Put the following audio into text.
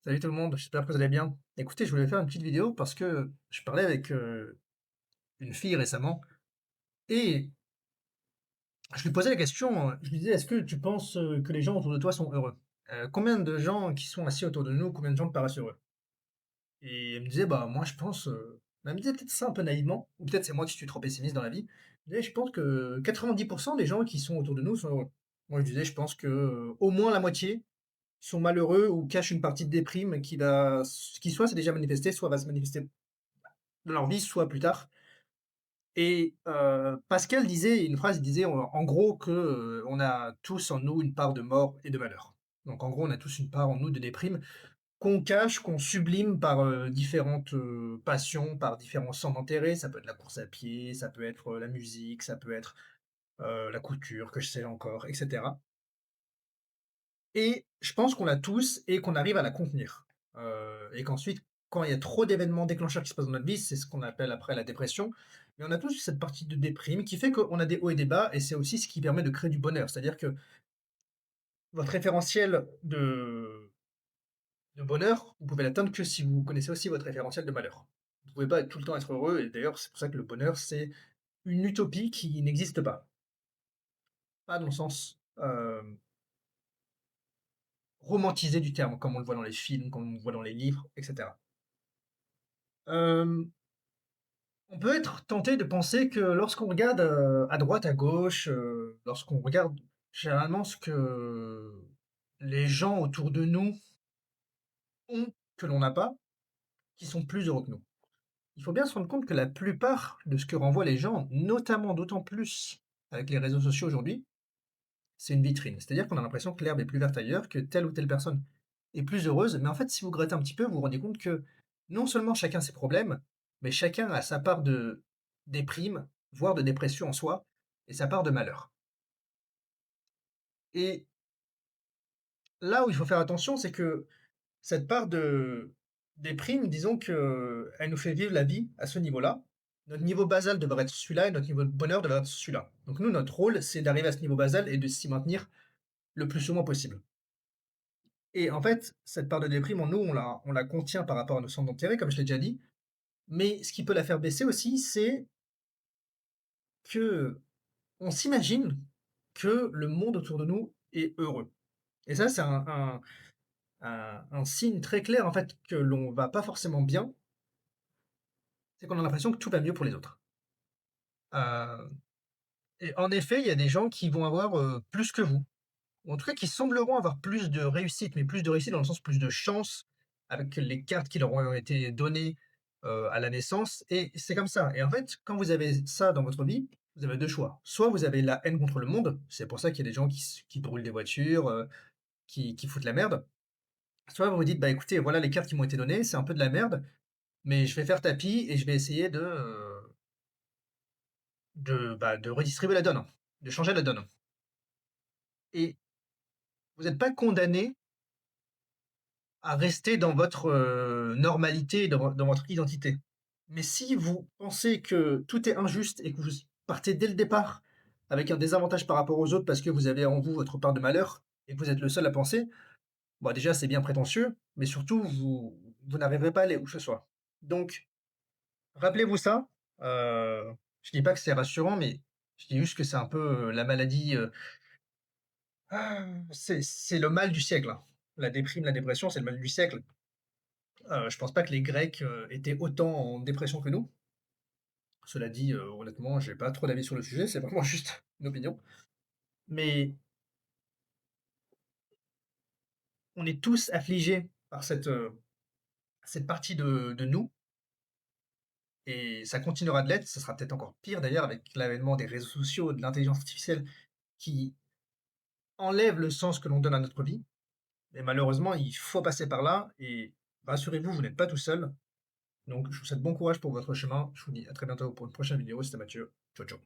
Salut tout le monde, j'espère que vous allez bien. Écoutez, je voulais faire une petite vidéo parce que je parlais avec une fille récemment et je lui posais la question, je lui disais, est-ce que tu penses que les gens autour de toi sont heureux? Combien de gens qui sont assis autour de nous, combien de gens te paraissent heureux? Et elle me disait, bah moi je pense, elle me disait peut-être ça un peu naïvement, ou peut-être c'est moi qui suis trop pessimiste dans la vie, mais je pense que 90% des gens qui sont autour de nous sont heureux. Moi je disais, je pense que au moins la moitié sont malheureux ou cachent une partie de déprime qui soit s'est déjà manifestée, soit va se manifester dans leur vie, soit plus tard. Et Pascal disait une phrase, il disait en gros que, on a tous en nous une part de mort et de malheur. Donc en gros, on a tous une part en nous de déprime qu'on cache, qu'on sublime par, différentes, passions, par différents centres d'intérêt. Ça peut être la course à pied, ça peut être, la musique, ça peut être, la couture, que je sais encore, et cetera. Et je pense qu'on l'a tous et qu'on arrive à la contenir. Et qu'ensuite, quand il y a trop d'événements déclencheurs qui se passent dans notre vie, c'est ce qu'on appelle après la dépression. Mais on a tous cette partie de déprime qui fait qu'on a des hauts et des bas, et c'est aussi ce qui permet de créer du bonheur. C'est-à-dire que votre référentiel de bonheur, vous pouvez l'atteindre que si vous connaissez aussi votre référentiel de malheur. Vous ne pouvez pas tout le temps être heureux, et d'ailleurs, c'est pour ça que le bonheur, c'est une utopie qui n'existe pas. Pas dans le sens romantisé du terme, comme on le voit dans les films, comme on le voit dans les livres, etc. Euh, On peut être tenté de penser que lorsqu'on regarde à droite, à gauche, lorsqu'on regarde généralement ce que les gens autour de nous ont que l'on n'a pas, qui sont plus heureux que nous. Il faut bien se rendre compte que la plupart de ce que renvoient les gens, notamment d'autant plus avec les réseaux sociaux aujourd'hui, c'est une vitrine. C'est-à-dire qu'on a l'impression que l'herbe est plus verte ailleurs, que telle ou telle personne est plus heureuse. Mais en fait, si vous grattez un petit peu, vous vous rendez compte que non seulement chacun a ses problèmes, mais chacun a sa part de déprime, voire de dépression en soi, et sa part de malheur. Et là où il faut faire attention, c'est que cette part de déprime, disons que elle nous fait vivre la vie à ce niveau-là. Notre niveau basal devrait être celui-là et notre niveau de bonheur devrait être celui-là. Donc nous, notre rôle, c'est d'arriver à ce niveau basal et de s'y maintenir le plus souvent possible. Et en fait, cette part de déprime en nous, on la contient par rapport à nos centres d'intérêt, comme je l'ai déjà dit. Mais ce qui peut la faire baisser aussi, c'est que on s'imagine que le monde autour de nous est heureux. Et ça, c'est un signe très clair, en fait, que l'on va pas forcément bien, c'est qu'on a l'impression que tout va mieux pour les autres. Euh, et en effet, il y a des gens qui vont avoir plus que vous, ou en tout cas qui sembleront avoir plus de réussite, mais plus de réussite dans le sens plus de chance avec les cartes qui leur ont été données à la naissance. Et c'est comme ça. Et en fait, quand vous avez ça dans votre vie, vous avez deux choix. Soit vous avez la haine contre le monde, c'est pour ça qu'il y a des gens qui brûlent des voitures, qui foutent la merde. Soit vous vous dites, bah écoutez, voilà les cartes qui m'ont été données, c'est un peu de la merde, mais je vais faire tapis et je vais essayer de redistribuer la donne, de changer la donne. Et vous n'êtes pas condamné à rester dans votre normalité, dans votre identité. Mais si vous pensez que tout est injuste et que vous partez dès le départ avec un désavantage par rapport aux autres parce que vous avez en vous votre part de malheur et que vous êtes le seul à penser, bon, déjà c'est bien prétentieux, mais surtout vous n'arriverez pas à aller où que ce soit. Donc, rappelez-vous ça. Je dis pas que c'est rassurant, mais je dis juste que c'est un peu la maladie. C'est le mal du siècle, hein. La déprime, la dépression, c'est le mal du siècle. Je pense pas que les Grecs étaient autant en dépression que nous. Cela dit, honnêtement, j'ai pas trop d'avis sur le sujet, c'est vraiment juste une opinion. Mais on est tous affligés par cette partie de nous, et ça continuera de l'être. Ça sera peut-être encore pire d'ailleurs avec l'avènement des réseaux sociaux, de l'intelligence artificielle qui enlève le sens que l'on donne à notre vie. Mais malheureusement, il faut passer par là, et rassurez-vous, vous n'êtes pas tout seul. Donc, je vous souhaite bon courage pour votre chemin. Je vous dis à très bientôt pour une prochaine vidéo. C'était Mathieu. Ciao, ciao.